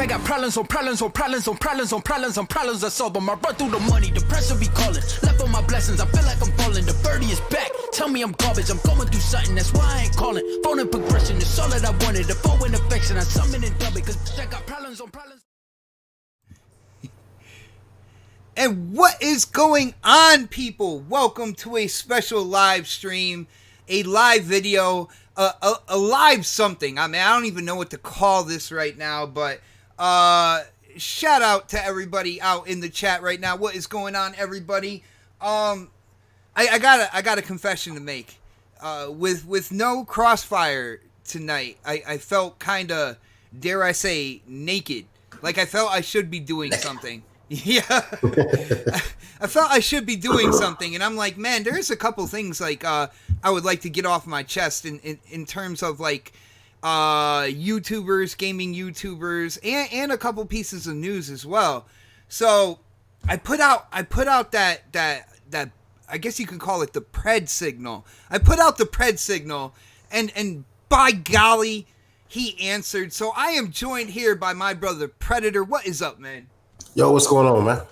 They got problems on problems on problems on problems on problems on problems. I solve them. I run through the money. The pressure be calling. Left on my blessings. I feel like I'm falling. The birdie is back. Tell me I'm garbage. I'm going through something. That's why I ain't calling. Phone and progression is all that I wanted. The phone and affection. I summon and dub it. Cause I got problems on problems. And what is going on, people? Welcome to a special live stream, a live video, a live something. I mean, I don't even know what to call this right now, but shout out to everybody out in the chat right now. What is going on, everybody? I got a confession to make. With no Crossfire tonight, I felt kind of, dare I say, naked. Like I felt I should be doing something. Yeah, I felt I should be doing something, and I'm like, man, there's a couple things like I would like to get off my chest in terms of like YouTubers, gaming YouTubers, and a couple pieces of news as well. So I put out that I guess you can call it the Pred signal. I put out the Pred signal, and by golly, he answered. So I am joined here by my brother Predator. What is up, man? Yo, what's going on, man?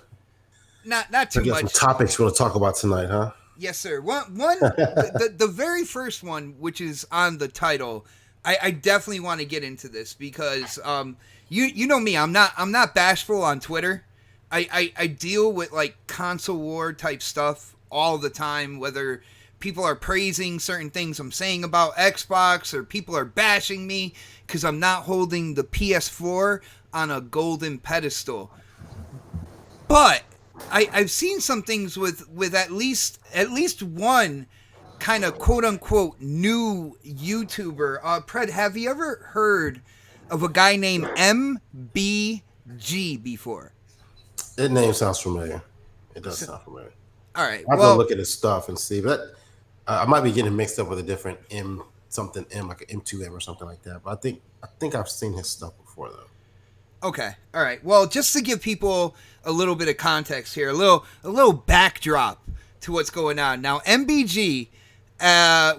Not too much. Some topics we want to talk about tonight, huh? Yes, sir. The very first one, which is on the title, I definitely want to get into this because you know me, I'm not bashful on Twitter. I deal with like console war type stuff all the time, whether people are praising certain things I'm saying about Xbox or people are bashing me because I'm not holding the PS4 on a golden pedestal. But I've seen some things with at least one kind of quote unquote new YouTuber. Pred, have you ever heard of a guy named MBG before? That name sounds familiar. It does sound familiar. All right. I'll go look at his stuff and see. But I might be getting mixed up with a different M, like an M2M or something like that. But I think I've seen his stuff before though. Okay. All right. Well, just to give people a little bit of context here, a little backdrop to what's going on. Now, MBG,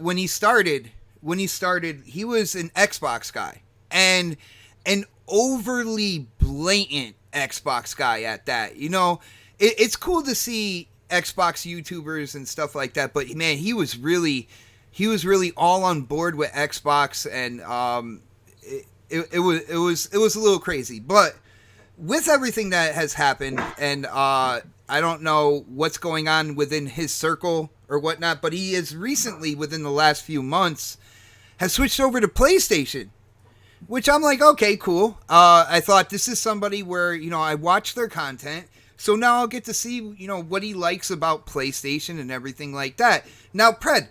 when he started, he was an Xbox guy and an overly blatant Xbox guy at that. You know, it's cool to see Xbox YouTubers and stuff like that, but man, he was really all on board with Xbox, and It was a little crazy, but with everything that has happened, and I don't know what's going on within his circle or whatnot, but he has recently, within the last few months, has switched over to PlayStation, which I'm like, okay, cool. I thought this is somebody where, you know, I watch their content, so now I'll get to see, you know, what he likes about PlayStation and everything like that. Now, Pred,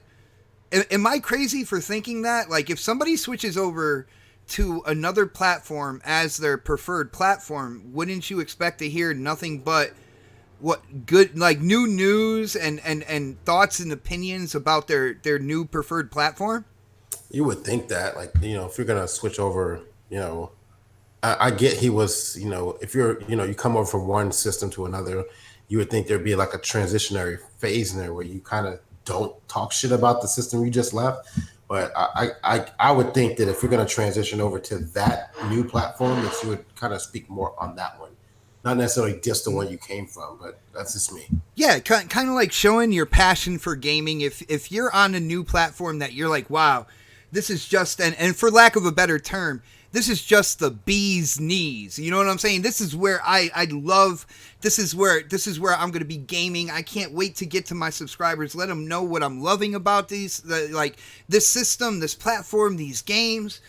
am I crazy for thinking that? Like, if somebody switches over to another platform as their preferred platform, wouldn't you expect to hear nothing but what good, like new news and thoughts and opinions about their new preferred platform? You would think that, like, you know, if you're gonna switch over, you know, I get he was, you know, if you're, you know, you come over from one system to another, you would think there'd be like a transitionary phase in there where you kind of don't talk shit about the system you just left. But I would think that if you're going to transition over to that new platform, that you would kind of speak more on that one. Not necessarily just the one you came from, but that's just me. Yeah, kind of like showing your passion for gaming. If you're on a new platform that you're like, wow, this is just, and for lack of a better term, this is just the bee's knees. You know what I'm saying? This is where I love. This is where I'm going to be gaming. I can't wait to get to my subscribers. Let them know what I'm loving about this system, this platform, these games.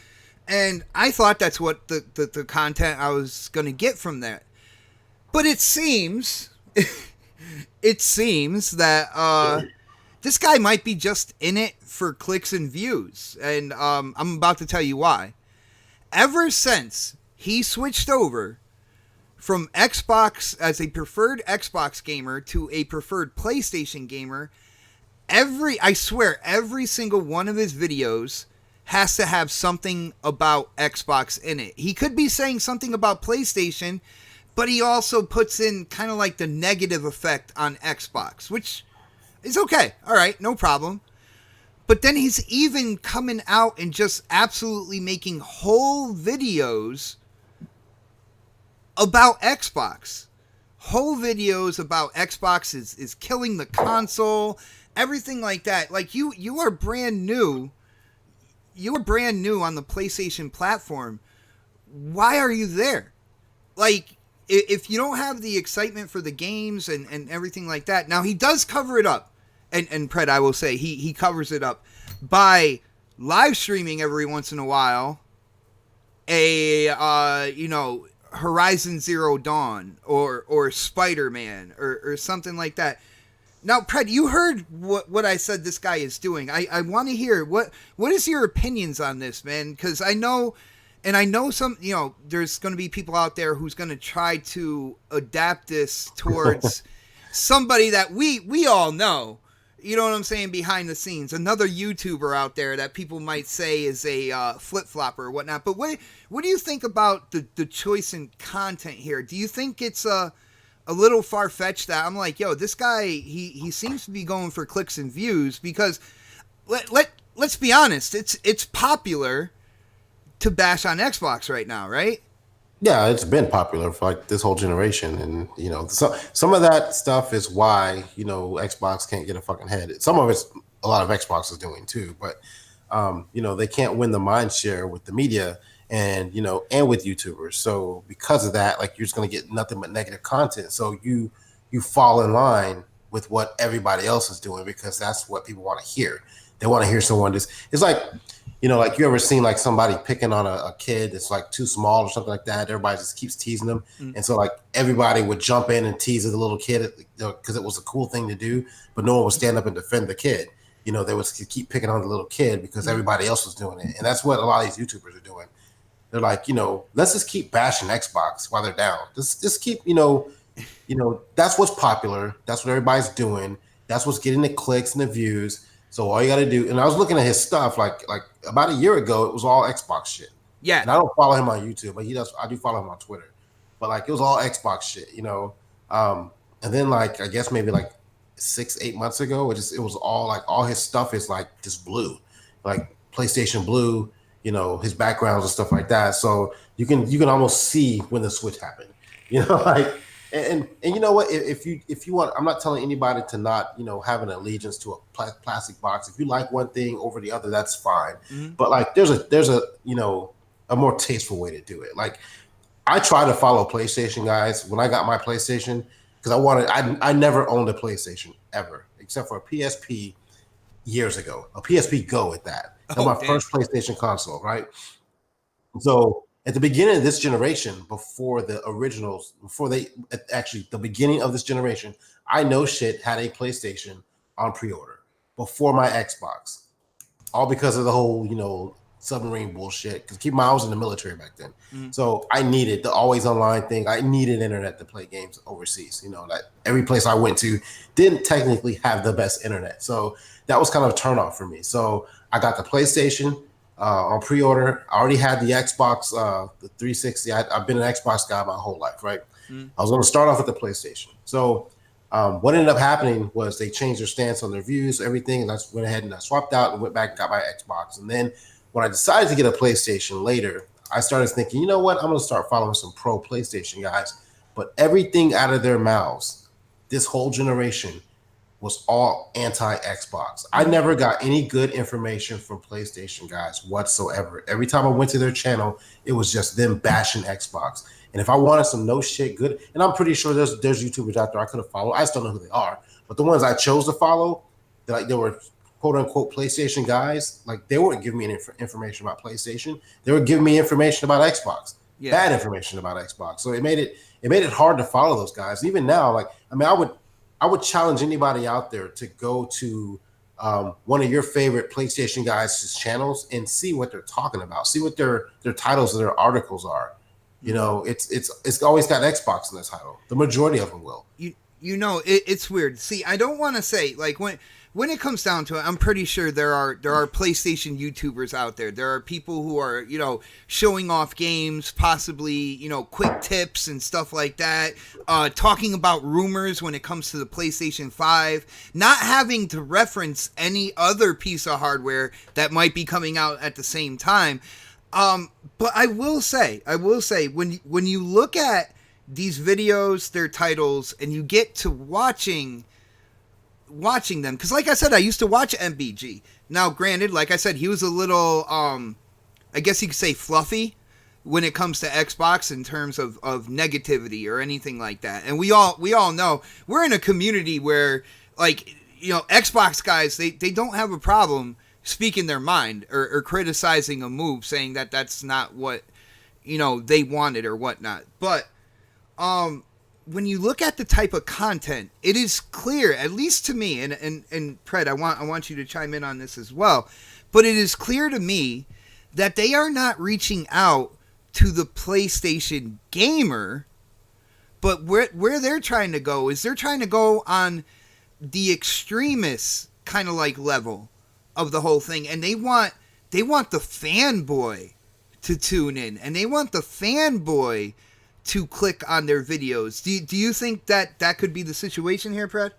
And I thought that's what the content I was going to get from that. But it seems that this guy might be just in it for clicks and views. And I'm about to tell you why. Ever since he switched over from Xbox as a preferred Xbox gamer to a preferred PlayStation gamer, I swear every single one of his videos has to have something about Xbox in it. He could be saying something about PlayStation, but he also puts in kind of like the negative effect on Xbox, which is okay. All right, no problem. But then he's even coming out and just absolutely making whole videos about Xbox. Whole videos about Xbox is killing the console, everything like that. Like you are brand new. You are brand new on the PlayStation platform. Why are you there? Like, if you don't have the excitement for the games and everything like that. Now, he does cover it up. And Pred, I will say, he covers it up by live streaming every once in a while Horizon Zero Dawn or Spider-Man or something like that. Now, Pred, you heard what I said this guy is doing. I want to hear, what is your opinions on this, man? Because I know some, there's going to be people out there who's going to try to adapt this towards somebody that we all know. You know what I'm saying? Behind the scenes, another YouTuber out there that people might say is a flip-flopper or whatnot. But what do you think about the choice in content here? Do you think it's a little far-fetched that I'm like, yo, this guy, he seems to be going for clicks and views? Because let's be honest, it's popular to bash on Xbox right now, right? Yeah, it's been popular for like this whole generation, and so some of that stuff is why Xbox can't get a fucking head. Some of it's a lot of Xbox is doing too, but they can't win the mind share with the media and with YouTubers. So because of that, like, you're just gonna get nothing but negative content. So you fall in line with what everybody else is doing because that's what people want to hear. They want to hear someone just. It's like. Like, you ever seen like somebody picking on a kid that's like too small or something like that? Everybody just keeps teasing them. Mm-hmm. And so like everybody would jump in and tease the little kid because it was a cool thing to do, but no one would stand up and defend the kid. They would keep picking on the little kid because everybody else was doing it. And that's what a lot of these YouTubers are doing. They're like, let's just keep bashing Xbox while they're down. Just keep, that's what's popular. That's what everybody's doing. That's what's getting the clicks and the views. So all you got to do, and I was looking at his stuff like about a year ago, it was all Xbox shit. Yeah. And I don't follow him on YouTube, but I do follow him on Twitter. But like, it was all Xbox shit, And then like, I guess maybe like 6-8 months ago, it was all like, all his stuff is like just blue, like PlayStation Blue, his backgrounds and stuff like that. So you can almost see when the switch happened, like. And you know what? If you want, I'm not telling anybody to not have an allegiance to a plastic box. If you like one thing over the other, that's fine. Mm-hmm. But like, there's a a more tasteful way to do it. Like, I try to follow PlayStation guys when I got my PlayStation because I never owned a PlayStation ever except for a PSP years ago, a PSP Go at that. That was my first PlayStation console, right? So. At the beginning of this generation, the beginning of this generation, I know shit had a PlayStation on pre-order before my Xbox, all because of the whole, submarine bullshit. Because keep in mind, I was in the military back then. Mm-hmm. So I needed the always online thing. I needed internet to play games overseas. That every place I went to didn't technically have the best internet. So that was kind of a turnoff for me. So I got the PlayStation. On pre-order. I already had the Xbox, the 360. I've been an Xbox guy my whole life, right? Mm. I was going to start off with the PlayStation. So what ended up happening was they changed their stance on their views, everything, and I went ahead and I swapped out and went back and got my Xbox. And then when I decided to get a PlayStation later, I started thinking, you know what? I'm going to start following some pro PlayStation guys. But everything out of their mouths, this whole generation, was all anti-Xbox. I never got any good information from PlayStation guys whatsoever. Every time I went to their channel, it was just them bashing Xbox. And if I wanted some no shit good, and I'm pretty sure there's YouTubers out there I could have followed. I still know who they are. But the ones I chose to follow, they were quote unquote PlayStation guys, like they weren't giving me any information about PlayStation. They were giving me information about Xbox. Yeah. Bad information about Xbox. So it made it hard to follow those guys. Even now, like, I mean, I would challenge anybody out there to go to one of your favorite PlayStation guys' channels and see what they're talking about. See what their titles of their articles are. It's always got Xbox in the title. The majority of them will. It's weird. See, I don't want to say like when it comes down to it, I'm pretty sure there are PlayStation YouTubers out there. There are people who are, showing off games, possibly, quick tips and stuff like that, talking about rumors when it comes to the PlayStation 5, not having to reference any other piece of hardware that might be coming out at the same time. But I will say, when you look at these videos, their titles, and you get to watching them. Because like I said, I used to watch MBG. Now, granted, like I said, he was a little, I guess you could say fluffy when it comes to Xbox in terms of negativity or anything like that. And we all know we're in a community where, like, you know, Xbox guys, they don't have a problem speaking their mind or criticizing a move, saying that that's not what, you know, they wanted or whatnot. But when you look at the type of content, it is clear, at least to me, and Pred, I want you to chime in on this as well, but it is clear to me that they are not reaching out to the PlayStation gamer, but where they're trying to go is they're trying to go on the extremist kind of like level of the whole thing, and they want the fanboy to tune in, and they want the fanboy to click on their videos. Do you think that could be the situation here, Pred?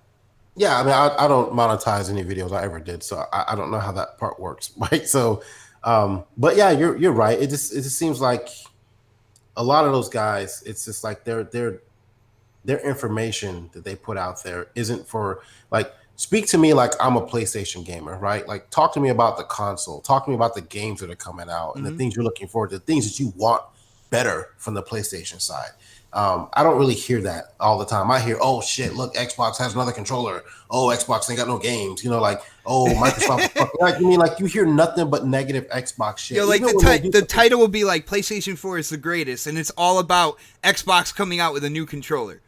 Yeah, I mean, I don't monetize any videos I ever did, so I don't know how that part works, right? So, but yeah, you're right. It just seems like a lot of those guys, it's just like their information that they put out there isn't for, like, speak to me like I'm a PlayStation gamer, right? Like, talk to me about the console, talk to me about the games that are coming out and the things you're looking forward to, the things that you want better from the PlayStation side. I don't really hear that all the time. I hear, oh shit, look, Xbox has another controller. Oh, Xbox ain't got no games. You know, like, oh, Microsoft. Like, you mean, like, you hear nothing but negative Xbox shit. Yo, like the title will be like PlayStation 4 is the greatest, and it's all about Xbox coming out with a new controller.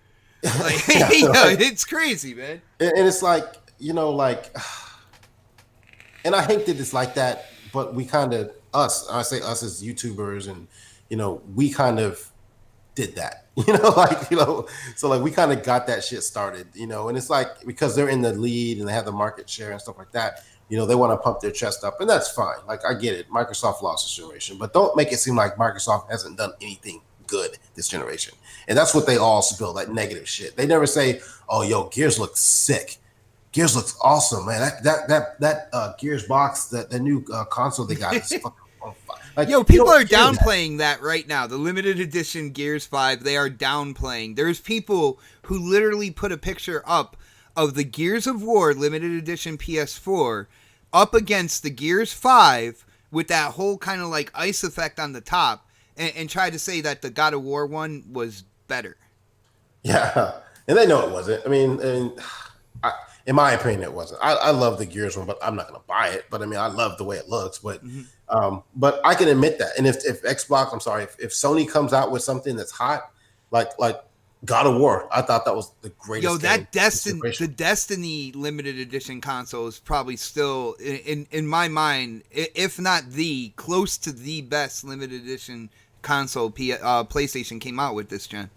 Like, Yeah, right. it's crazy, man. And it's like, you know, like, and I hate that it's like that, but we kind of, I say us as YouTubers, and, you know, we kind of did that, you know, like, you know, so like we kind of got that shit started, you know, and it's like, because they're in the lead and they have the market share and stuff like that, you know, they want to pump their chest up, and that's fine. Like, I get it. Microsoft lost this generation, but don't make it seem like Microsoft hasn't done anything good this generation. And that's what they all spill, that negative shit. They never say, oh, yo, Gears looks sick. Gears looks awesome, man. That Gears box, the new console they got is fucking on fire. Like, yo, people are downplaying that right now. The limited edition Gears 5, they are downplaying. There's people who literally put a picture up of the Gears of War limited edition PS4 up against the Gears 5 with that whole kind of like ice effect on the top, and try to say that the God of War one was better. Yeah, and they know it wasn't. I mean, in my opinion, it wasn't. I love the Gears one, but I'm not going to buy it. But I mean, I love the way it looks. But but I can admit that. And if Xbox, I'm sorry, if Sony comes out with something that's hot, like God of War, I thought that was the greatest. Yo, that the Destiny limited edition console is probably still in my mind, if not the close to the best limited edition console PlayStation came out with this gen.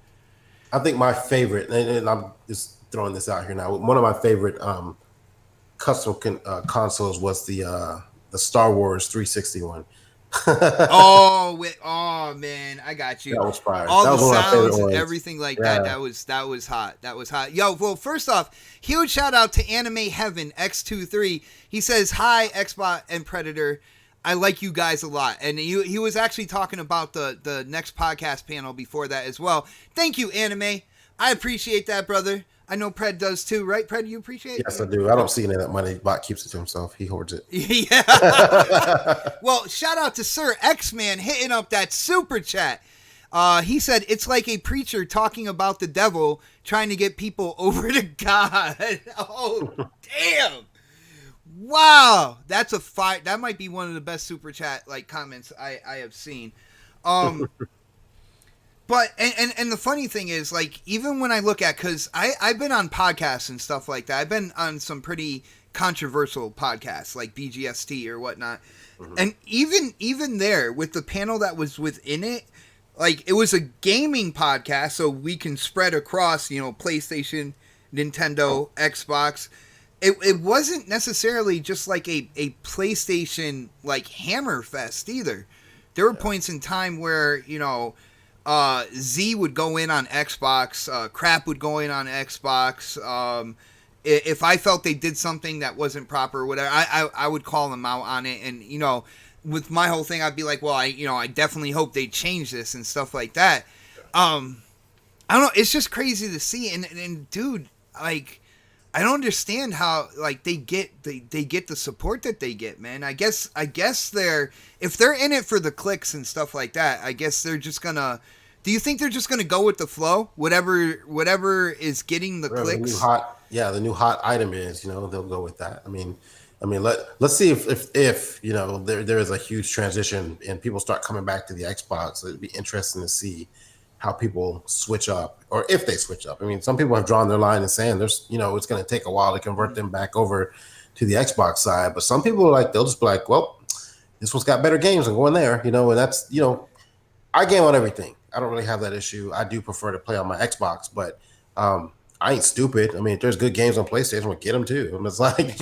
I think my favorite, and I'm just throwing this out here now, one of my favorite custom consoles was the Star Wars 360 one. Oh man, I got you. That was fire. All that the was sounds and everything like that. That was hot. That was hot. Yo, well, first off, huge shout out to Anime Heaven X23. He says, "Hi, Xbot and Predator. I like you guys a lot." And he was actually talking about the next podcast panel before that as well. Thank you, Anime. I appreciate that, brother. I know Pred does too, right? Pred, you appreciate it? Yes, I do. I don't see any of that money. Bot keeps it to himself. He hoards it. Yeah. Well, shout out to Sir X-Man hitting up that super chat. He said, it's like a preacher talking about the devil trying to get people over to God. Oh, damn. Wow. That's a fight. That might be one of the best super chat like comments I have seen. But and the funny thing is, like, even when I look at, because I've been on podcasts and stuff like that. I've been on some pretty controversial podcasts like BGST or whatnot. And even there, with the panel that was within it, like, it was a gaming podcast, so we can spread across, you know, PlayStation, Nintendo, Xbox. It wasn't necessarily just like a PlayStation, like, hammer fest either. There were points in time where, you know, Z would go in on Xbox, Crap would go in on Xbox. If I felt they did something that wasn't proper or whatever, I would call them out on it. And, you know, with my whole thing, I'd be like, well, I definitely hope they change this and stuff like that. I don't know. It's just crazy to see. And dude, like, I don't understand how like they get the support that they get, man. I guess they're if they're in it for the clicks and stuff like that, I guess they're just gonna. Do you think they're just gonna go with the flow, whatever is getting the Whatever clicks? The new hot item is, they'll go with that. I mean, let's see if there is a huge transition and people start coming back to the Xbox. It'd be interesting to see how people switch up, or if they switch up. I mean, some people have drawn their line and saying there's, it's going to take a while to convert them back over to the Xbox side. But some people are like, they'll just be like, well, this one's got better games and go in there, and that's, I game on everything. I don't really have that issue. I do prefer to play on my Xbox, but I ain't stupid. I mean, if there's good games on PlayStation, we'll get them too. And it's like,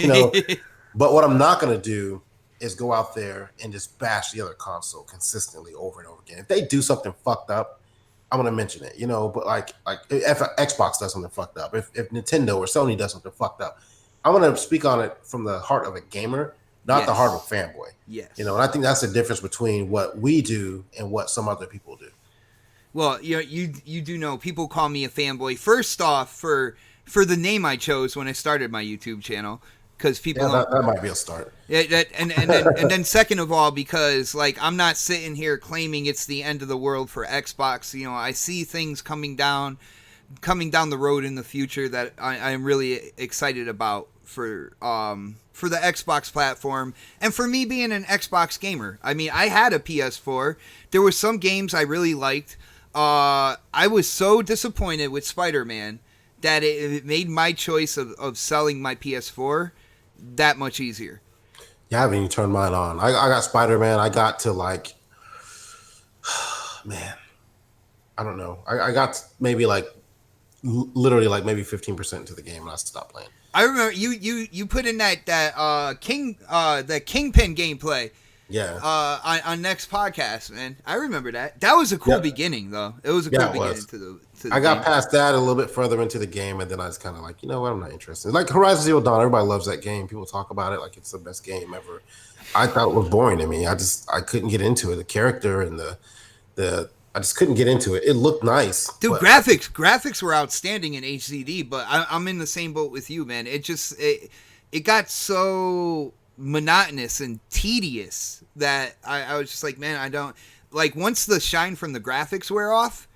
but what I'm not going to do is go out there and just bash the other console consistently over and over again. If they do something fucked up, I'm gonna mention it, but like if Xbox does something fucked up, if Nintendo or Sony does something fucked up, I'm gonna speak on it from the heart of a gamer, not the heart of a fanboy. Yes. And I think that's the difference between what we do and what some other people do. Well, you do know people call me a fanboy. First off, for the name I chose when I started my YouTube channel. Because people that might be a start. And then second of all, because like I'm not sitting here claiming it's the end of the world for Xbox. I see things coming down the road in the future that I'm really excited about for the Xbox platform and for me being an Xbox gamer. I mean, I had a PS4. There were some games I really liked. I was so disappointed with Spider-Man that it made my choice of selling my PS4 that much easier. Yeah, I haven't even turned mine on. I got Spider-Man. I got to like, man, I don't know. I got maybe like literally like maybe 15% into the game and I stopped playing. I remember you put in that the Kingpin gameplay. Yeah. On next podcast, man. I remember that. That was a cool beginning, though. It was a cool beginning to the I got game. past that a little bit further into the game, and then I was kind of like, you know what, I'm not interested. Like Horizon Zero Dawn, everybody loves that game. People talk about it like it's the best game ever. I thought it was boring to me. I couldn't get into it. The character and the I just couldn't get into it. It looked nice. Dude, graphics were outstanding in HDD, but I'm in the same boat with you, man. It got so monotonous and tedious that I was just like, man, I don't like once the shine from the graphics wear off.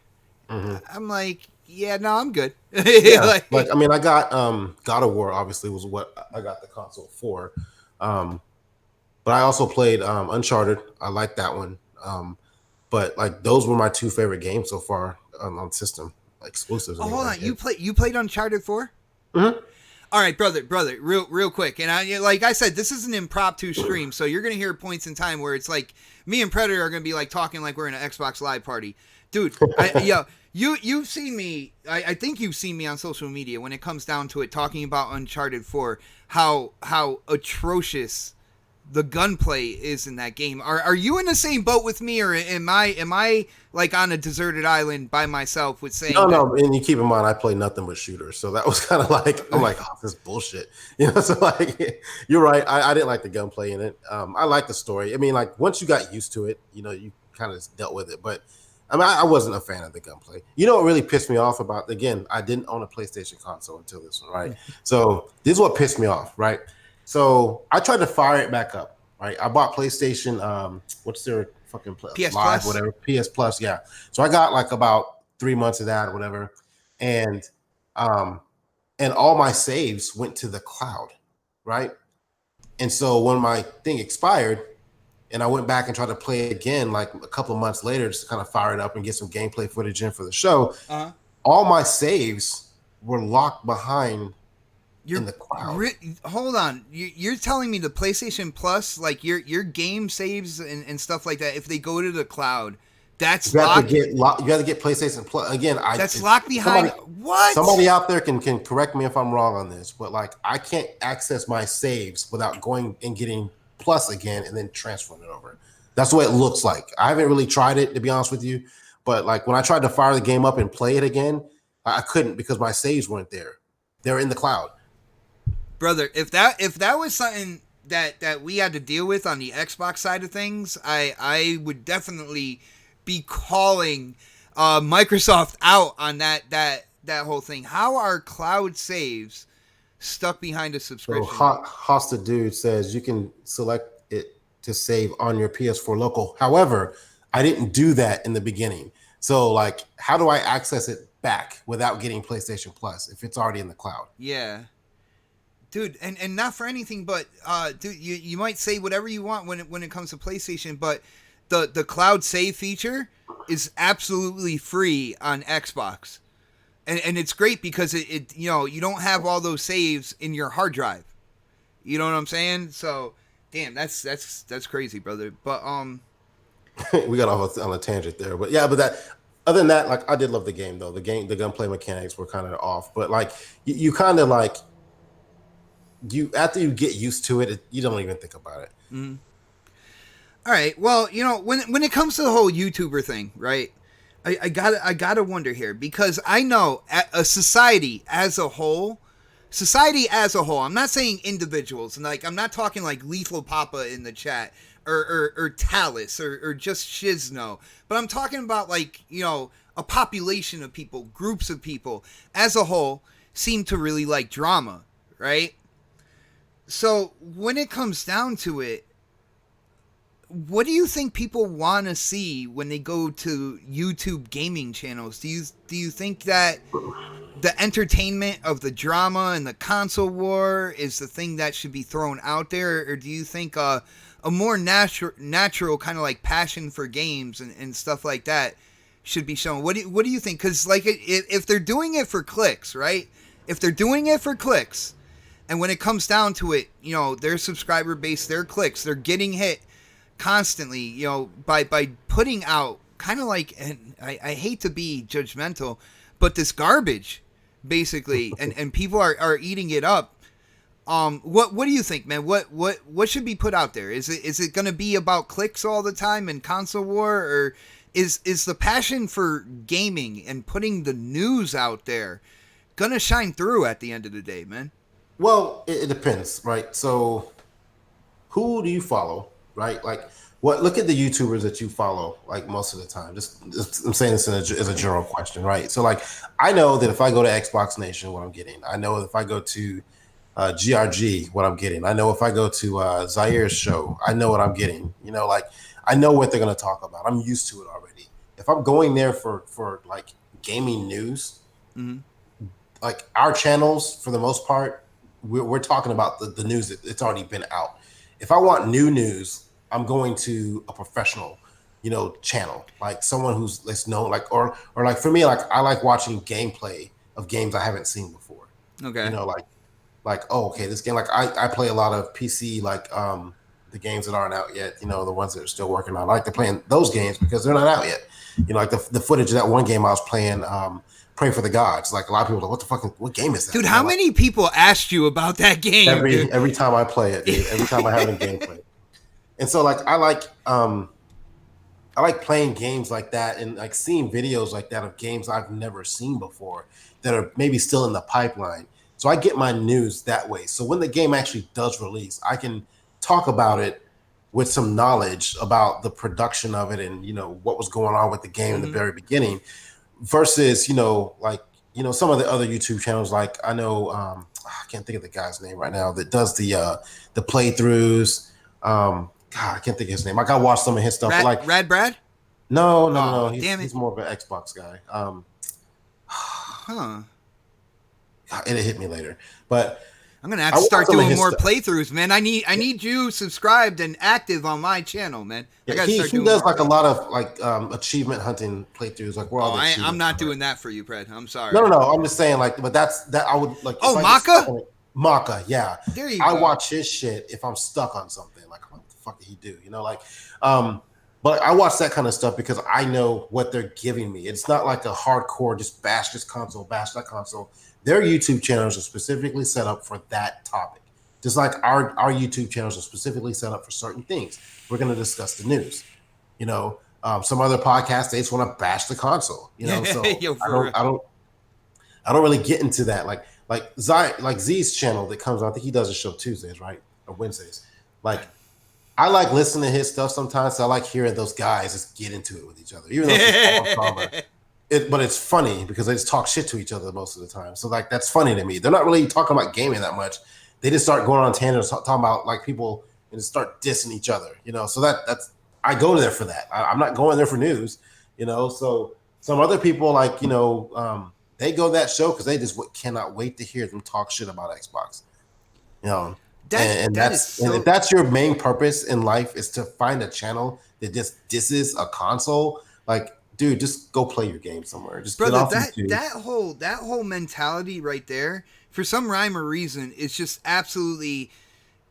I'm like, yeah, no, I'm good. Yeah, like I mean, I got God of War obviously was what I got the console for, but I also played Uncharted. I like that one, but like those were my two favorite games so far on system exclusives. Oh, hold on, you played Uncharted 4? Mm-hmm. All right, brother, real quick. And like I said, this is an impromptu stream, so you're going to hear points in time where it's like me and Predator are going to be like talking like we're in an Xbox Live party. Dude, you've seen me, I think you've seen me on social media when it comes down to it, talking about Uncharted 4, how atrocious the gunplay is in that game. Are you in the same boat with me, or am I like on a deserted island by myself with saying no, and you keep in mind I play nothing but shooters, so that was kind of like I'm like, oh, this is bullshit, so like you're right, I didn't like the gunplay in it. I like the story. I mean, like once you got used to it, you kind of dealt with it, but I mean, I wasn't a fan of the gunplay. What really pissed me off about, again, I didn't own a PlayStation console until this one, right? So this is what pissed me off, right? So I tried to fire it back up, right? I bought PlayStation, what's their fucking PS Live, Plus? whatever, PS Plus, yeah. So I got like about 3 months of that or whatever, and all my saves went to the cloud, right? And so when my thing expired, and I went back and tried to play it again like a couple of months later just to kind of fire it up and get some gameplay footage in for the show. All my saves were locked behind in the cloud. Hold on. You're telling me the PlayStation Plus, like your game saves and stuff like that, if they go to the cloud, that's locked? You got to get PlayStation Plus. Again, that's locked behind. What? Somebody out there can correct me if I'm wrong on this, but like I can't access my saves without going and getting Plus again and then transferring it over. That's the way it looks like. I haven't really tried it, to be honest with you, but like when I tried to fire the game up and play it again, I couldn't because my saves weren't there. They're in the cloud. Brother, if that was something that we had to deal with on the Xbox side of things, I would definitely be calling Microsoft out on that whole thing. How are cloud saves stuck behind a So subscription? Hosta Dude says you can select it to save on your PS4 local. However, I didn't do that in the beginning. So like, how do I access it back without getting PlayStation Plus if it's already in the cloud? Yeah. Dude, and not for anything, but dude, you might say whatever you want when it comes to PlayStation, but the cloud save feature is absolutely free on Xbox. And it's great because it you don't have all those saves in your hard drive. You know what I'm saying? So, damn, that's crazy, brother. But We got off on a tangent there, but yeah, but that other than that, like I did love the game though. The gunplay mechanics were kind of off, but like you kind of like after you get used to it, you don't even think about it. Mm-hmm. All right. Well, when it comes to the whole YouTuber thing, right? I gotta wonder here because I know a society as a whole. I'm not saying individuals, and like I'm not talking like Lethal Papa in the chat or Talus or just Shizno, but I'm talking about like a population of people, groups of people as a whole seem to really like drama, right? So when it comes down to it, what do you think people want to see when they go to YouTube gaming channels? Do you think that the entertainment of the drama and the console war is the thing that should be thrown out there, or do you think a more natural kind of like passion for games and stuff like that should be shown? What do you think? Because like if they're doing it for clicks, right? If they're doing it for clicks, and when it comes down to it, their subscriber base, their clicks, they're getting hit constantly, by putting out kind of like, and I hate to be judgmental, but this garbage, basically, and people are eating it up. What do you think, man? What should be put out there? Is it going to be about clicks all the time and console war, or is the passion for gaming and putting the news out there gonna shine through at the end of the day, man? Well, it depends, right? So, who do you follow, right? Like, look at the YouTubers that you follow, like most of the time. Just I'm saying this as a general question, right? So, like, I know that if I go to Xbox Nation, what I'm getting. I know if I go to GRG, what I'm getting. I know if I go to Zaire's show, I know what I'm getting. Like, I know what they're going to talk about. I'm used to it already. If I'm going there for like gaming news, mm-hmm. like our channels, for the most part, we're talking about the news that's already been out. If I want new news, I'm going to a professional, channel, like someone who's less known, like or like for me, like I like watching gameplay of games I haven't seen before. Okay. Like oh, okay, this game, like I play a lot of PC, like the games that aren't out yet, the ones that are still working on. I like to play those games because they're not out yet. Like the footage of that one game I was playing, Pray for the Gods. Like a lot of people are like, what game is that? Dude, how many people asked you about that game? Every time I play it, dude. Every time I have a gameplay. And so like I like playing games like that and like seeing videos like that of games I've never seen before that are maybe still in the pipeline. So I get my news that way. So when the game actually does release, I can talk about it with some knowledge about the production of it and what was going on with the game in the very beginning. Versus, some of the other YouTube channels, like I know, I can't think of the guy's name right now that does the playthroughs. God, I can't think of his name. Like I watched some of his stuff. Rad Brad? No. He's more of an Xbox guy. Huh. It'll hit me later, but I'm gonna have to start doing more playthroughs, man. I need you subscribed and active on my channel, man. Yeah, he does like a lot of like achievement hunting playthroughs, like where all the I'm not doing that for you, Fred. I'm sorry. No. I'm just saying, like, but that I would like. Oh, Maka. Maka, yeah. There you go. I watch his shit if I'm stuck on something. Like, what the fuck did he do? But I watch that kind of stuff because I know what they're giving me. It's not like a hardcore just bash this console, bash that console. Their YouTube channels are specifically set up for that topic. Just like our YouTube channels are specifically set up for certain things. We're going to discuss the news. Some other podcasts, they just want to bash the console. So I don't really get into that. Like Z's channel that comes out, I think he does a show Tuesdays, right? Or Wednesdays. Like, I like listening to his stuff sometimes. So I like hearing those guys just get into it with each other. Even though it's all drama, But it's funny because they just talk shit to each other most of the time. So like that's funny to me. They're not really talking about gaming that much. They just start going on tangents talking about like people and just start dissing each other. So that's I go there for that. I'm not going there for news. So some other people like they go to that show because they just cannot wait to hear them talk shit about Xbox. And if that's your main purpose in life is to find a channel that just disses a console, like, dude, just go play your game somewhere. Just brother, get off that whole mentality right there, for some rhyme or reason, it's just absolutely.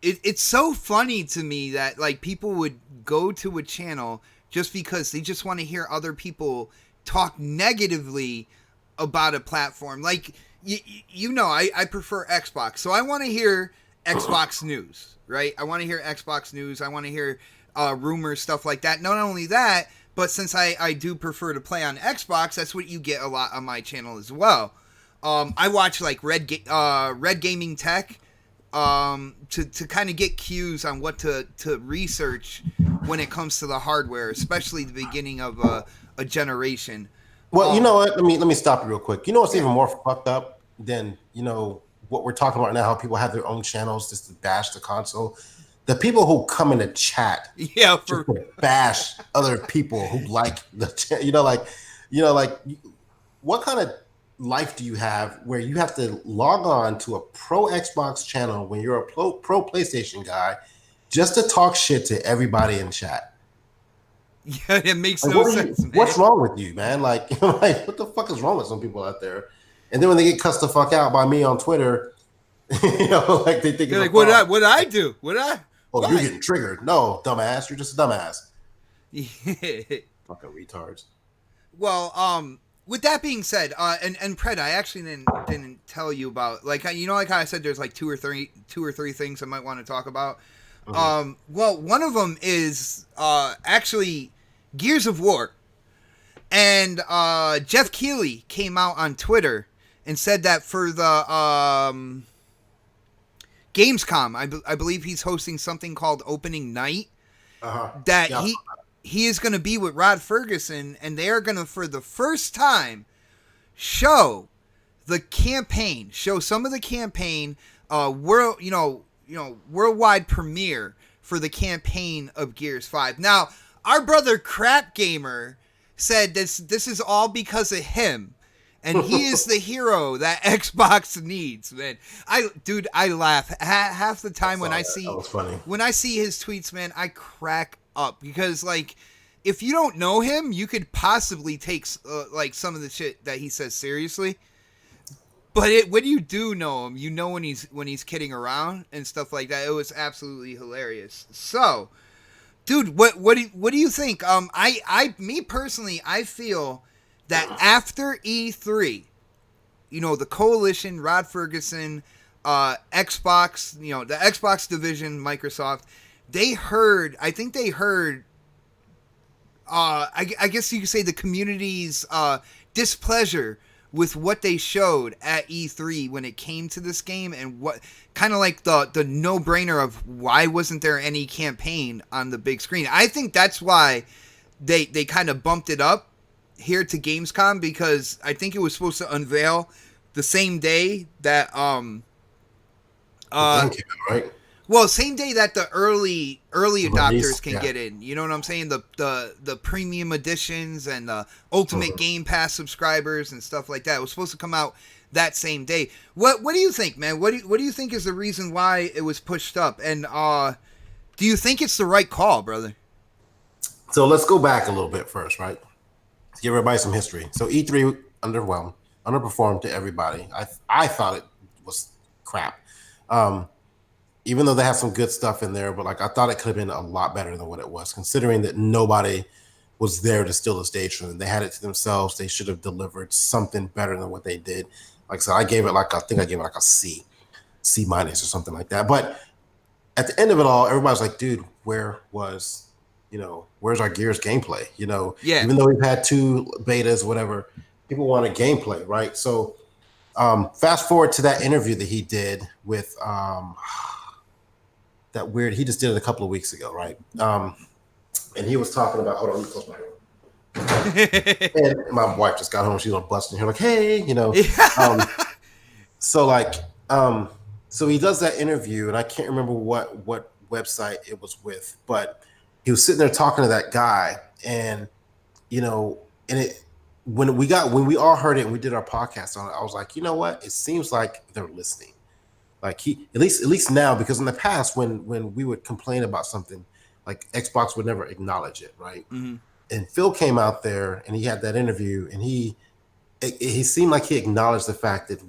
It's so funny to me that like people would go to a channel just because they just want to hear other people talk negatively about a platform. Like I prefer Xbox, so I want to hear Xbox news, right? I want to hear Xbox news. I want to hear rumors, stuff like that. Not only that, but since I do prefer to play on Xbox, that's what you get a lot on my channel as well. I watch like Red Gaming Tech to kind of get cues on what to research when it comes to the hardware, especially the beginning of a generation. Well, you know what? Let me stop you real quick. You know what's even more fucked up than what we're talking about now? How people have their own channels just to bash the console. The people who come in the chat, just to bash other people who like the what kind of life do you have where you have to log on to a pro Xbox channel when you're a pro PlayStation guy just to talk shit to everybody in chat? Yeah, it makes no sense, man. What's wrong with you, man? Like what the fuck is wrong with some people out there? And then when they get cussed the fuck out by me on Twitter, like they think, like, what did I do? Oh, you're getting triggered. No, dumbass. You're just a dumbass. Fucking retards. Well, with that being said, and Pred, I actually didn't tell you about, like how I said there's like two or three things I might want to talk about. Mm-hmm. Well, one of them is actually Gears of War, and Jeff Keighley came out on Twitter and said that for the Gamescom, I believe he's hosting something called Opening Night. That he is going to be with Rod Ferguson, and they are going to, for the first time, show some of the campaign, worldwide premiere for the campaign of Gears 5. Now, our brother Crap Gamer said this is all because of him. And he is the hero that Xbox needs, man. I laugh half the time when I see his tweets, man. I crack up because, like, if you don't know him, you could possibly take like some of the shit that he says seriously. But when you do know him, you know when he's kidding around and stuff like that. It was absolutely hilarious. So, dude, what do you think? Me personally, I feel that after E3, the Coalition, Rod Ferguson, Xbox, the Xbox division, Microsoft, I guess you could say the community's displeasure with what they showed at E3 when it came to this game, and what kind of like the no-brainer of why wasn't there any campaign on the big screen. I think that's why they kind of bumped it up here to Gamescom, because I think it was supposed to unveil the same day that right? Well, same day that the early adopters can get in. You know what I'm saying? The premium editions and the Ultimate Game Pass subscribers and stuff like that. It was supposed to come out that same day. What do you think, man? What do you think is the reason why it was pushed up? And do you think it's the right call, brother? So let's go back a little bit first, right? Give everybody some history. So E3 underperformed to everybody. I thought it was crap. Even though they have some good stuff in there, but like I thought it could have been a lot better than what it was, considering that nobody was there to steal the stage from them. They had it to themselves. They should have delivered something better than what they did. Like I said, I gave it like a C minus or something like that. But at the end of it all, everybody's like, dude, where's our Gears gameplay? Even though we've had 2 betas, whatever, people wanted gameplay, right? So fast forward to that interview that he did with he just did it a couple of weeks ago, right? And he was talking about, hold on, let me close my door. And my wife just got home. She's on busting here like, hey, Um, so like, so he does that interview, and I can't remember what website it was with, but he was sitting there talking to that guy, and and it when we all heard it and we did our podcast on it, I was like, you know what? It seems like they're listening. Like he at least now, because in the past when we would complain about something, like Xbox would never acknowledge it, right? Mm-hmm. And Phil came out there and he had that interview, and he seemed like he acknowledged the fact that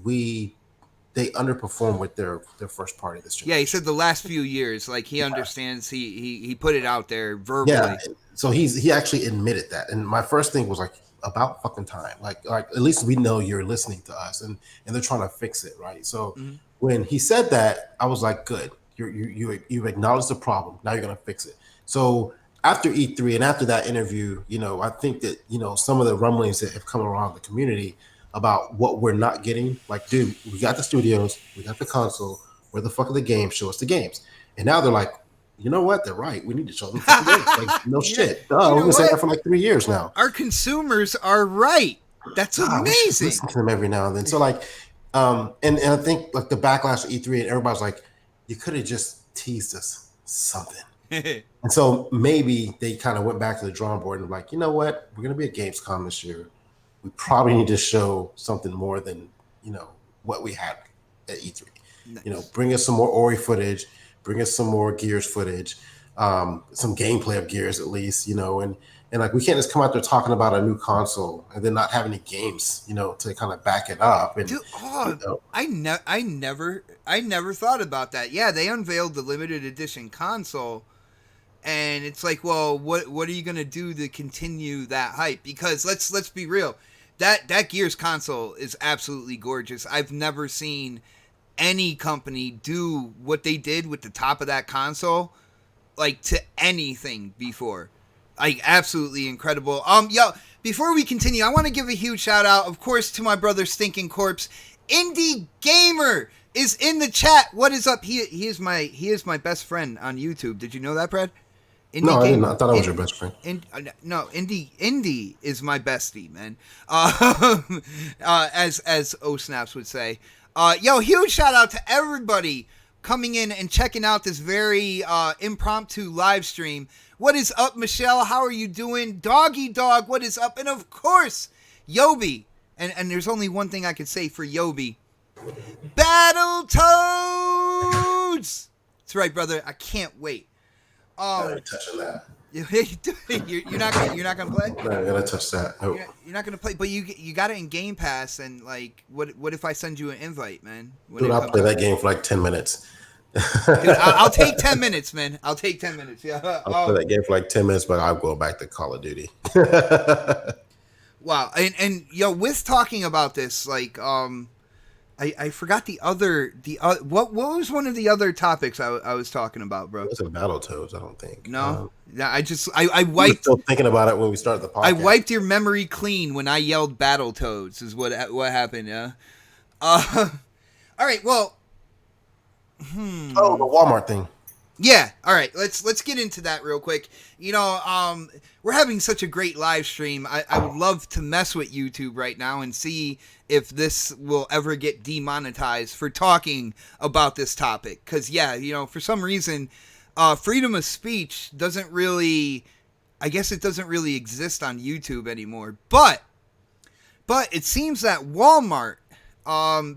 they underperformed with their first party this year. Yeah, he said the last few years, like he understands. He put it out there verbally. Yeah, so he actually admitted that, and my first thing was like, about fucking time. Like at least we know you're listening to us, and they're trying to fix it, right? So when he said that, I was like, good, you acknowledged the problem. Now you're gonna fix it. So after E3 and after that interview, I think that some of the rumblings that have come around the community about what we're not getting, like, dude, we got the studios, we got the console, where the fuck are the games? Show us the games. And now they're like, you know what? They're right. We need to show them the games. Like, no shit. We've been saying that for like 3 years now. Our consumers are right. That's amazing. Listen to them every now and then. So like, and I think like the backlash of E3 and everybody's like, you could have just teased us something. And so maybe they kind of went back to the drawing board and like, you know what? We're going to be at Gamescom this year. We probably need to show something more than, what we had at E3. Nice. Bring us some more Ori footage, bring us some more Gears footage, some gameplay of Gears at least, and like we can't just come out there talking about a new console and then not have any games, to kind of back it up. And dude, I never thought about that. Yeah, they unveiled the limited edition console, and it's like, well, what are you gonna do to continue that hype? Because let's be real, that Gears console is absolutely gorgeous. I've never seen any company do what they did with the top of that console, like, to anything before. Like, absolutely incredible. Before we continue, I want to give a huge shout out, of course, to my brother Stinking Corpse. Indie Gamer is in the chat. What is up? He is my best friend on YouTube. Did you know that, Brad? No, I didn't. I thought I was your best friend. No, Indy is my bestie, man. As O Snaps would say. Huge shout out to everybody coming in and checking out this very impromptu live stream. What is up, Michelle? How are you doing? Doggy Dog, what is up? And of course, Yobi. And there's only one thing I could say for Yobi. Battletoads! That's right, brother. I can't wait. I ain't touching that. You're not gonna play? No, I gotta touch that. Nope. You're not gonna play, but you got it in Game Pass, and like, what if I send you an invite, man? Dude, I'll play that game for like 10 minutes. Dude, I'll take 10 minutes, man. I'll take 10 minutes. Yeah, I'll play that game for like 10 minutes, but I'll go back to Call of Duty. Wow, and with talking about this, like, I forgot what was one of the other topics I was talking about, bro? It wasn't Battletoads, I don't think. No, I wiped. Still thinking about it when we started the podcast. I wiped your memory clean when I yelled Battletoads. Is what happened? Yeah. All right. Well. Oh, the Walmart thing. Yeah. All right. Let's get into that real quick. We're having such a great live stream. I would love to mess with YouTube right now and see if this will ever get demonetized for talking about this topic. Because, for some reason, freedom of speech doesn't really, I guess it doesn't really exist on YouTube anymore. But it seems that Walmart,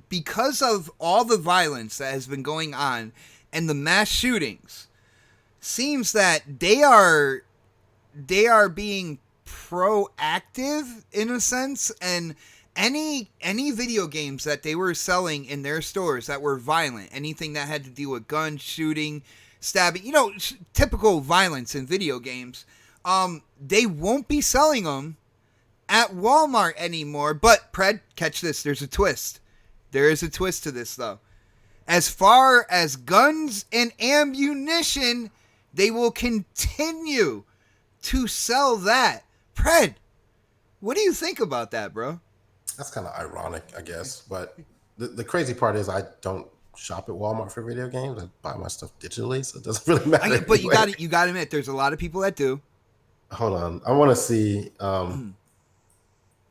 because of all the violence that has been going on and the mass shootings, seems that they are being proactive in a sense, and any video games that they were selling in their stores that were violent, anything that had to do with guns, shooting, stabbing, typical violence in video games, they won't be selling them at Walmart anymore. But Pred, catch this, there's a twist. There is a twist to this, though. As far as guns and ammunition, they will continue to sell that. Pred, what do you think about that, bro? That's kind of ironic, I guess. But the crazy part is I don't shop at Walmart for video games. I buy my stuff digitally, so it doesn't really matter. But you got to admit, there's a lot of people that do. hold on. I want to see.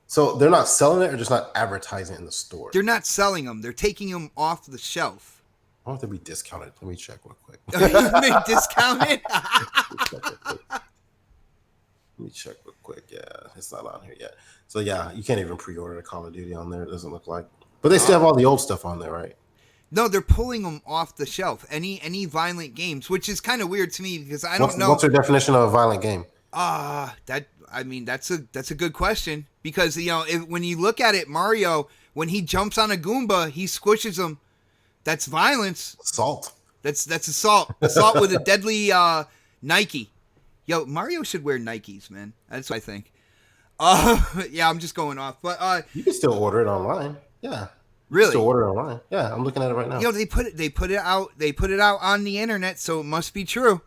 So they're not selling it or just not advertising it in the store? They're not selling them. They're taking them off the shelf. I want them to be discounted. Let me check real quick. They discounted. Let me check real quick. Yeah, it's not on here yet. So yeah, you can't even pre-order the Call of Duty on there. It doesn't look like. But they still have all the old stuff on there, right? No, they're pulling them off the shelf. Any violent games, which is kind of weird to me because I don't know. What's your definition of a violent game? That's a good question because when you look at it, Mario, when he jumps on a Goomba, he squishes them. That's violence. Assault. That's assault. Assault with a deadly Nike. Yo, Mario should wear Nikes, man. That's what I think. Yeah, I'm just going off, but you can still order it online. Yeah. Really? Still order it online. Yeah, I'm looking at it right now. They put it out on the internet, so it must be true.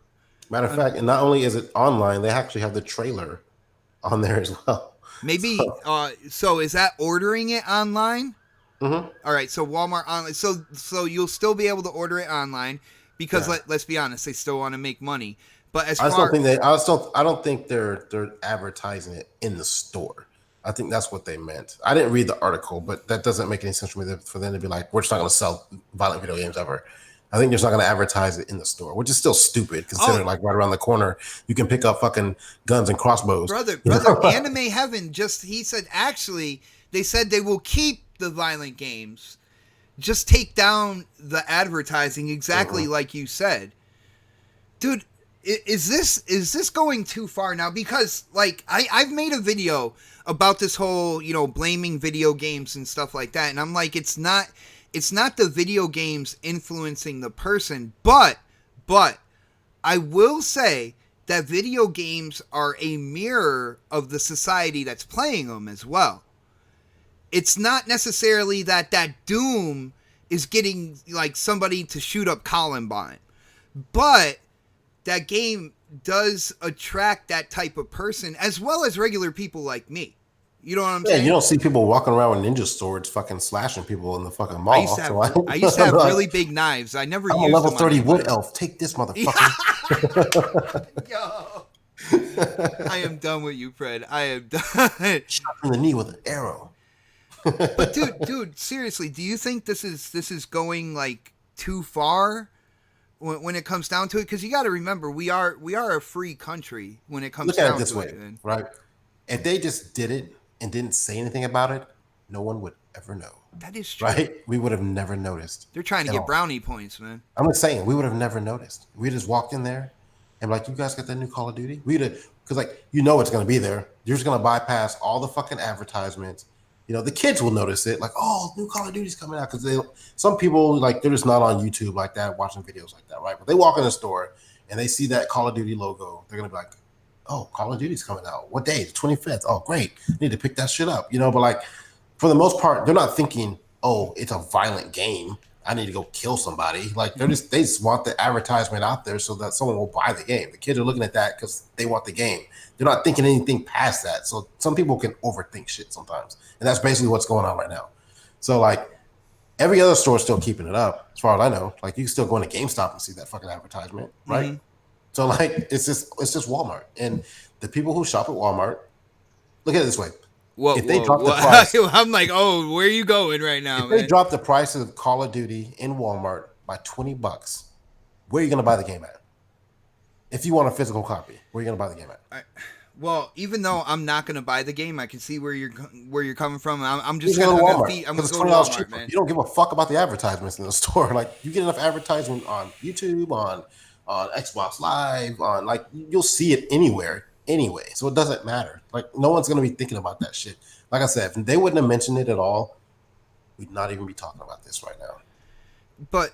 Matter of fact, and not only is it online, they actually have the trailer on there as well. Maybe so is that ordering it online? Mm-hmm. All right, so Walmart online. So you'll still be able to order it online because let's be honest, they still want to make money. But I don't think they're advertising it in the store. I think that's what they meant. I didn't read the article, but that doesn't make any sense for me for them to be like, we're just not going to sell violent video games ever. I think they're just not going to advertise it in the store, which is still stupid considering like right around the corner, you can pick up fucking guns and crossbows. Brother, Anime Heaven he said, actually, they said they will keep the violent games, just take down the advertising exactly like you said. Dude, is this going too far now? Because like I've made a video about this whole, blaming video games and stuff like that. And I'm like, it's not the video games influencing the person, but I will say that video games are a mirror of the society that's playing them as well. It's not necessarily that Doom is getting like somebody to shoot up Columbine, but that game does attract that type of person as well as regular people like me. You know what I'm saying? Yeah, you don't see people walking around with ninja swords fucking slashing people in the fucking mall. I used to have really big knives. I never used them. I'm a level 30 wood elf. Take this, motherfucker. Yo. I am done with you, Fred. I am done. Shot in the knee with an arrow. But dude, seriously, do you think this is going like too far? When it comes down to it, because you got to remember, we are a free country when it comes down to it. Look at it this way, right? If they just did it and didn't say anything about it, no one would ever know. That is true. Right? We would have never noticed. They're trying to get brownie points, man. I'm just saying, we would have never noticed. We just walked in there and like, you guys got that new Call of Duty? We'd have, because like, it's going to be there. You're just going to bypass all the fucking advertisements. The kids will notice it, like, oh, new Call of Duty's coming out, because some people, like, they're just not on YouTube like that, watching videos like that, right? But they walk in the store and they see that Call of Duty logo, they're gonna be like, oh, Call of Duty's coming out. What day? The 25th. Oh, great. I need to pick that shit up, But like, for the most part, they're not thinking, oh, it's a violent game, I need to go kill somebody. Like, they just want the advertisement out there so that someone will buy the game. The kids are looking at that because they want the game. They're not thinking anything past that. So some people can overthink shit sometimes. And that's basically what's going on right now. So like every other store is still keeping it up, as far as I know. Like you can still go into GameStop and see that fucking advertisement, right? Mm-hmm. So like it's just Walmart. And the people who shop at Walmart, look at it this way. If they drop the price, I'm like, oh, where are you going right now? If they drop the price of Call of Duty in Walmart by $20, where are you going to buy the game at? If you want a physical copy, where are you going to buy the game at? Well, even though I'm not going to buy the game, I can see where you're coming from. I'm just going to go to Walmart, man. You don't give a fuck about the advertisements in the store. Like you get enough advertisement on YouTube, on Xbox Live, on like you'll see it anywhere anyway. So it doesn't matter. Like no one's going to be thinking about that shit. Like I said, if they wouldn't have mentioned it at all, we'd not even be talking about this right now. But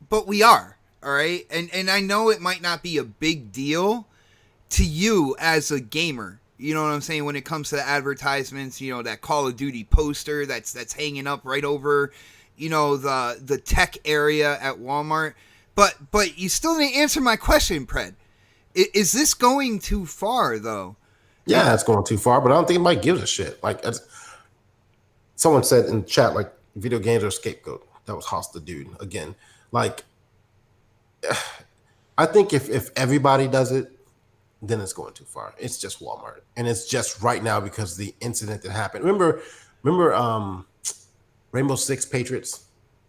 but we are. All right. And I know it might not be a big deal to you as a gamer. You know what I'm saying? When it comes to the advertisements, that Call of Duty poster that's hanging up right over, the tech area at Walmart. But you still didn't answer my question, Pred. Is this going too far, though? Yeah, it's going too far, but I don't think anybody gives a shit. Like, someone said in the chat, like, video games are a scapegoat. That was Hosta Dude again. Like, I think if everybody does it, then it's going too far. It's just Walmart, and it's just right now because of the incident that happened. Remember, Rainbow Six Patriots,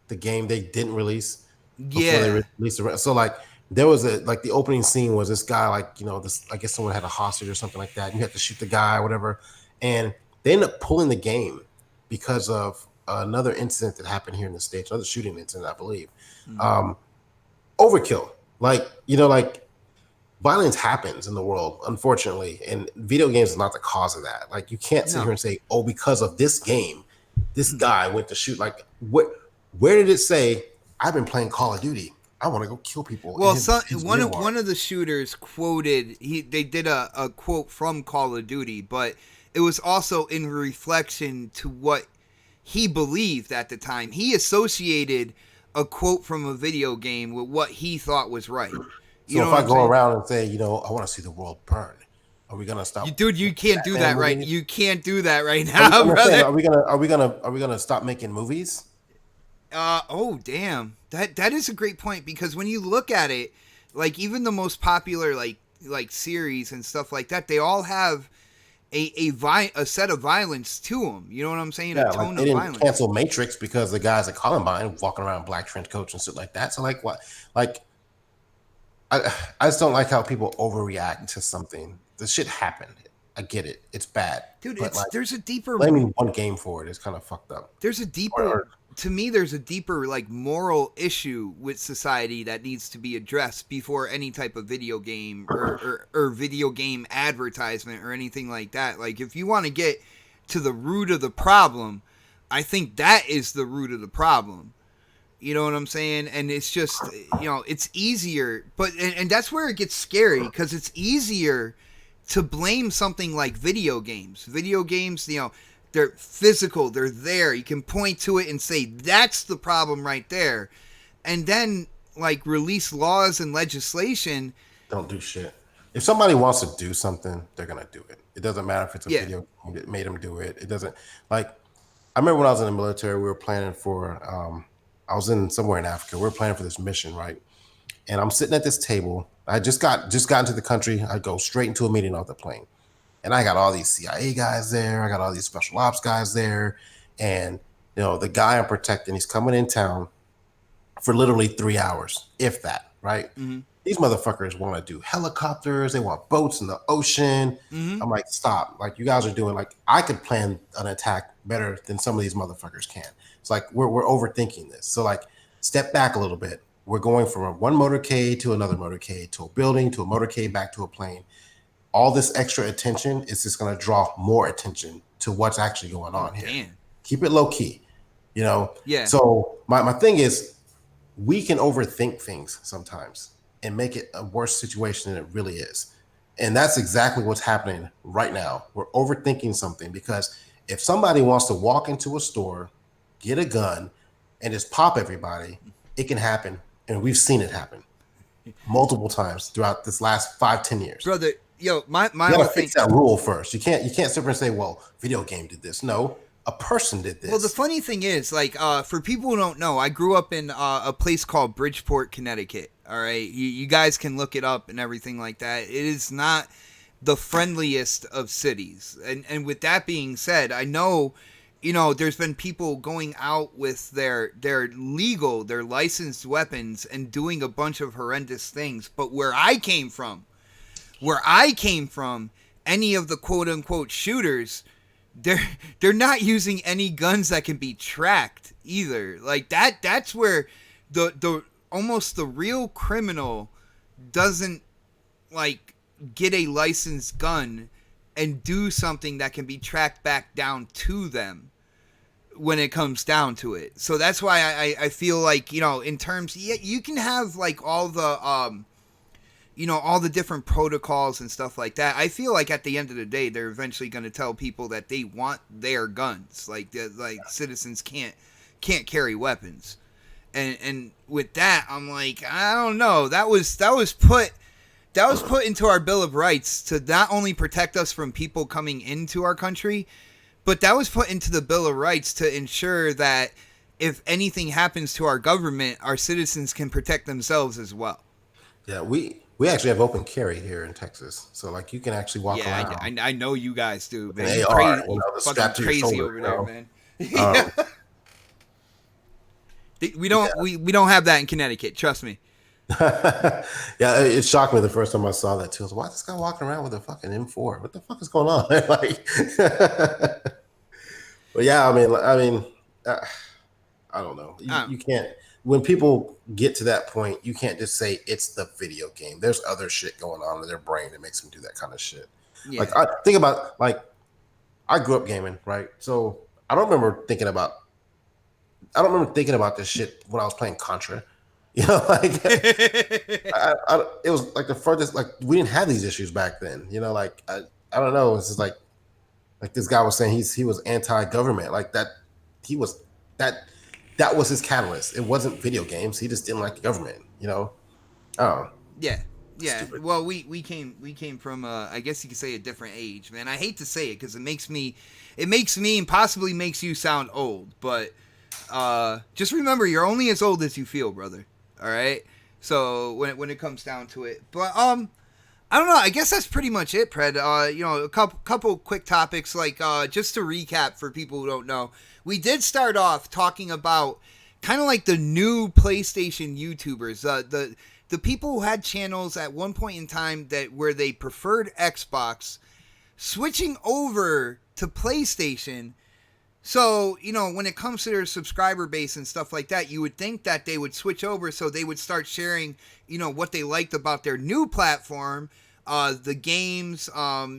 the game they didn't release before they released the. So like there was the opening scene was this guy this, I guess someone had a hostage or something like that. And you had to shoot the guy or whatever, and they ended up pulling the game because of another incident that happened here in the States, another shooting incident, I believe. Overkill, violence happens in the world, unfortunately, and video games is not the cause of that. Like, you can't sit here and say, "Oh, because of this game, this guy went to shoot." Like, where did it say, "I've been playing Call of Duty, I want to go kill people"? Well, one of the shooters quoted they did a quote from Call of Duty, but it was also in reflection to what he believed at the time. He associated a quote from a video game with what he thought was right. So if I go around and say, I want to see the world burn, are we gonna stop? Dude, you can't do that right. You can't do that right now, brother. Saying, are we gonna stop making movies? Oh damn. That is a great point, because when you look at it, like even the most popular like series and stuff like that, they all have a set of violence to them. You know what I'm saying? Yeah, a tone they didn't violence. Cancel Matrix because the guys at Columbine walking around black trench coats and shit like that. So like what? Like I just don't like how people overreact to something. This shit happened. I get it. It's bad. Dude, there's a deeper... Blaming one game for it is kind of fucked up. There's a deeper... To me, there's a deeper like moral issue with society that needs to be addressed before any type of video game or video game advertisement or anything like that. Like, if you want to get to the root of the problem, I think that is the root of the problem. You know what I'm saying? And it's just, it's easier. And that's where it gets scary, because it's easier to blame something like video games. Video games, they're physical. They're there. You can point to it and say, that's the problem right there. And then, like, release laws and legislation. Don't do shit. If somebody wants to do something, they're going to do it. It doesn't matter if it's a video game that made them do it. It doesn't, like, I remember when I was in the military, we were planning for, I was somewhere in Africa. We were planning for this mission, right? And I'm sitting at this table. I just got into the country. I go straight into a meeting off the plane. And I got all these CIA guys there. I got all these special ops guys there. And, the guy I'm protecting, he's coming in town for literally 3 hours, if that, right? Mm-hmm. These motherfuckers want to do helicopters. They want boats in the ocean. Mm-hmm. I'm like, stop. Like, you guys are doing, like, I could plan an attack better than some of these motherfuckers can. It's like, we're overthinking this. So, like, step back a little bit. We're going from one motorcade to another motorcade, to a building, to a motorcade, back to a plane. All this extra attention is just going to draw more attention to what's actually going on here. Damn. Keep it low key, Yeah. So my thing is, we can overthink things sometimes and make it a worse situation than it really is. And that's exactly what's happening right now. We're overthinking something, because if somebody wants to walk into a store, get a gun, and just pop everybody, it can happen. And we've seen it happen multiple times throughout this last 5-10 years. Brother, my you gotta fix that rule first. You can't sit there and say, well, video game did this. No, a person did this. Well, the funny thing is, like, for people who don't know, I grew up in a place called Bridgeport, Connecticut. All right, you guys can look it up and everything like that. It is not the friendliest of cities. And with that being said, I know, there's been people going out with their licensed weapons and doing a bunch of horrendous things. But where I came from, any of the quote unquote shooters, they're not using any guns that can be tracked either. Like that's where the almost the real criminal doesn't like get a licensed gun and do something that can be tracked back down to them when it comes down to it. So that's why I feel like, in terms, you can have like all the all the different protocols and stuff like that. I feel like at the end of the day, they're eventually going to tell people that they want their guns. Like citizens can't carry weapons. And with that, I'm like, I don't know. That was put into our Bill of Rights to not only protect us from people coming into our country, but that was put into the Bill of Rights to ensure that if anything happens to our government, our citizens can protect themselves as well. Yeah, we actually have open carry here in Texas, so like you can actually walk Yeah, around I know you guys do, with man. an You AR, crazy, you you know, fucking strapped to your crazy shoulder. over You there, know? man. Um, We don't have that in Connecticut. Trust me. yeah, it shocked me the first time I saw that too. I was like, why is this guy walking around with a fucking M4? What the fuck is going on? Like, but yeah, uh, I don't know. Uh, You can't. When people get to that point, you can't just say it's the video game. There's other shit going on in their brain that makes them do that kind of shit. Like yeah. I think about like I grew up gaming, right? So I don't remember thinking about this shit when I was playing Contra. You know, like it was like the furthest. Like we didn't have these issues back then. You know, like I don't know. It's just like this guy was saying he was anti-government. Like that he was that that was his catalyst. It wasn't video games. He just didn't like the government. You know. Oh, Yeah, yeah. stupid. Well, we came from I guess you could say a different age, man. I hate to say it because it makes me and possibly makes you sound old, but just remember you're only as old as you feel, brother. All right. So when it comes down to it, but I don't know. I guess that's pretty much it, Pred. You know, a couple quick topics, like just to recap for people who don't know, we did start off talking about kind of like the new PlayStation YouTubers, the people who had channels at one point in time that where they preferred Xbox, switching over to PlayStation. So, you know, when it comes to their subscriber base and stuff like that, you would think that they would switch over so they would start sharing, you know, what they liked about their new platform, the games,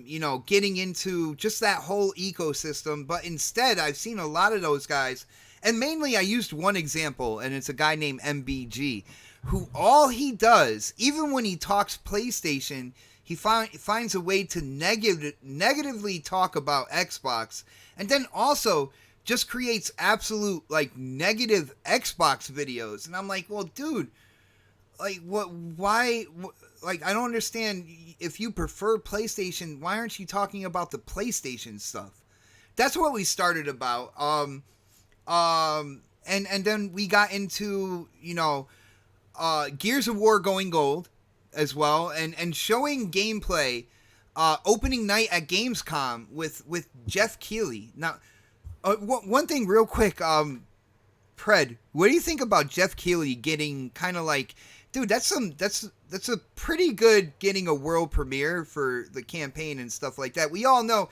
you know, getting into just that whole ecosystem. But instead, I've seen a lot of those guys, and mainly I used one example, and it's a guy named MBG, who all he does, even when he talks PlayStation, he finds a way to negatively talk about Xbox, and then also just creates absolute like negative Xbox videos. And I'm like, well, dude, like what? Why? Like I don't understand. If you prefer PlayStation, why aren't you talking about the PlayStation stuff? That's what we started about. And then we got into, you know, Gears of War going gold as well, and showing gameplay opening night at Gamescom with Jeff Keighley. Now, one thing real quick, Pred, what do you think about Jeff Keighley getting kind of like, dude, that's a pretty good getting a world premiere for the campaign and stuff like that. We all know,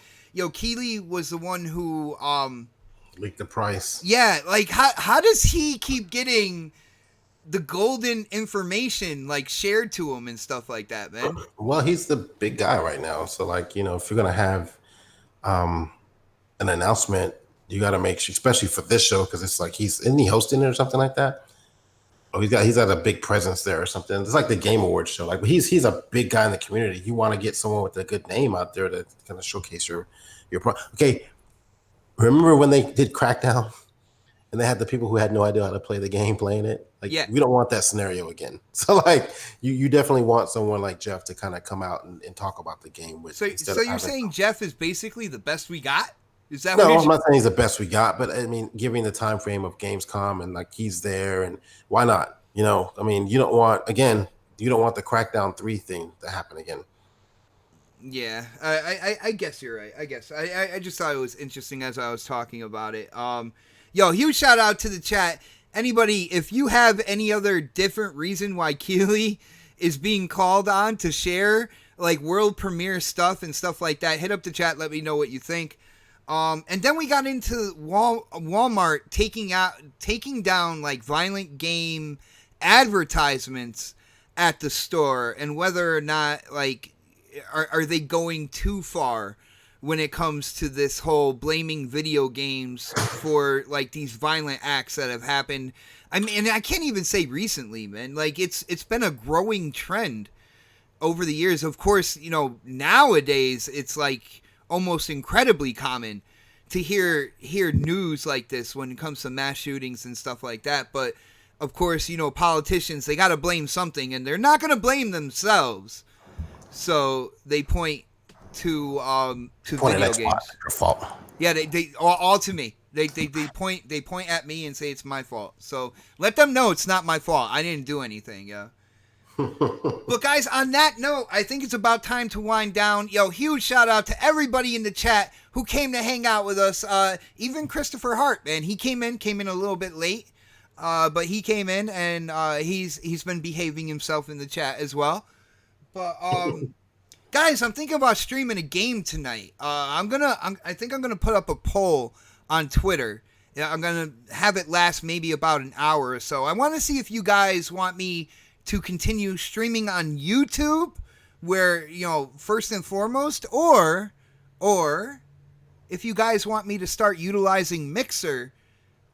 Keighley was the one who Leak the price. yeah, like how does he keep getting the golden information like shared to him and stuff like that, man? Well, he's the big guy right now. So like, you know, if you're gonna have an announcement, you gotta make sure, especially for this show, because it's like isn't he hosting it or something like that? Oh, he's got a big presence there or something. It's like the Game Awards show. Like, but he's a big guy in the community. You want to get someone with a good name out there to kind of showcase your okay. Remember when they did Crackdown and they had the people who had no idea how to play the game playing it? Like, Yeah. we don't want that scenario again. So like you definitely want someone like Jeff to kind of come out and talk about the game with. So you're saying Jeff is basically the best we got? Is that No, what I'm not saying he's the best we got, but I mean, giving the time frame of Gamescom and like he's there, and why not? You know, I mean, you don't want the Crackdown 3 thing to happen again. Yeah, I guess you're right. I guess I just thought it was interesting as I was talking about it. Yo, huge shout out to the chat. Anybody, if you have any other different reason why Keighley is being called on to share like world premiere stuff and stuff like that, hit up the chat. Let me know what you think. And then we got into Walmart taking down like violent game advertisements at the store, and whether or not like are they going too far when it comes to this whole blaming video games for like these violent acts that have happened. I mean, and I can't even say recently, man. Like it's been a growing trend over the years. Of course, you know, nowadays it's like almost incredibly common to hear news like this when it comes to mass shootings and stuff like that. But of course, you know, politicians, they got to blame something, and they're not going to blame themselves. So they point to video games. Your fault. Yeah, they all to me. They point at me and say it's my fault. So let them know it's not my fault. I didn't do anything. Yeah. But guys, on that note, I think it's about time to wind down. Yo, huge shout out to everybody in the chat who came to hang out with us. Even Christopher Hart, man, he came in a little bit late, but he came in and he's been behaving himself in the chat as well. But guys, I'm thinking about streaming a game tonight. I think I'm gonna put up a poll on Twitter. Yeah, I'm gonna have it last maybe about an hour or so. I want to see if you guys want me to continue streaming on YouTube, where, you know, first and foremost, or if you guys want me to start utilizing Mixer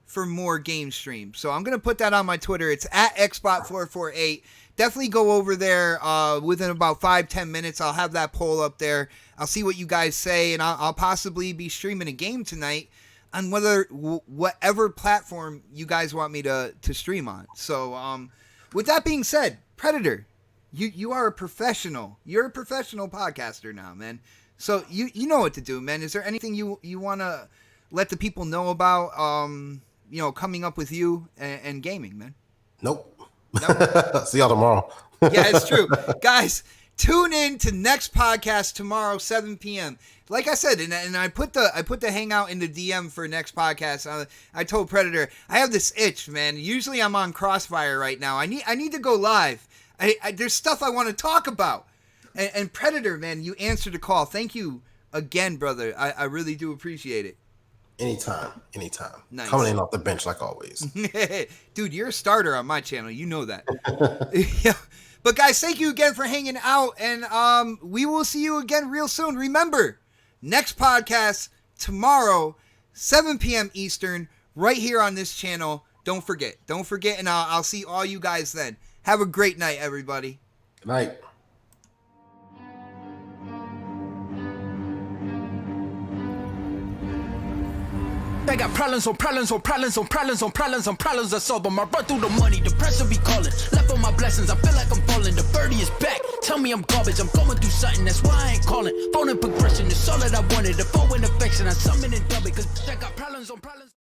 for more game streams. So I'm going to put that on my Twitter. It's at xbot448. Definitely go over there within about 5-10 minutes. I'll have that poll up there. I'll see what you guys say, and I'll possibly be streaming a game tonight on whatever platform you guys want me to stream on. So, with that being said, Predator, you are a professional. You're a professional podcaster now, man. So you know what to do, man. Is there anything you want to let the people know about, coming up with you and gaming, man? Nope. See y'all tomorrow. Yeah, it's true. Guys, tune in to next podcast tomorrow, 7 p.m. Like I said, and I put the hangout in the DM for next podcast. I told Predator, I have this itch, man. Usually I'm on Crossfire right now. I need to go live. There's stuff I want to talk about. And Predator, man, you answered the call. Thank you again, brother. I really do appreciate it. Anytime. Nice. Coming in off the bench like always. Dude, you're a starter on my channel. You know that. Yeah. But guys, thank you again for hanging out, and we will see you again real soon. Remember, next podcast tomorrow, 7 p.m. Eastern, right here on this channel. Don't forget, and I'll see all you guys then. Have a great night, everybody. Good night. I got problems on problems on problems on problems on problems on problems I solve them. I run through the money, the pressure be calling. Left on my blessings, I feel like I'm falling. The birdie is back, tell me I'm garbage. I'm going through something, that's why I ain't calling. Phone and progression is all that I wanted. The phone and affection, I summon and dub it. Cause I got problems on problems.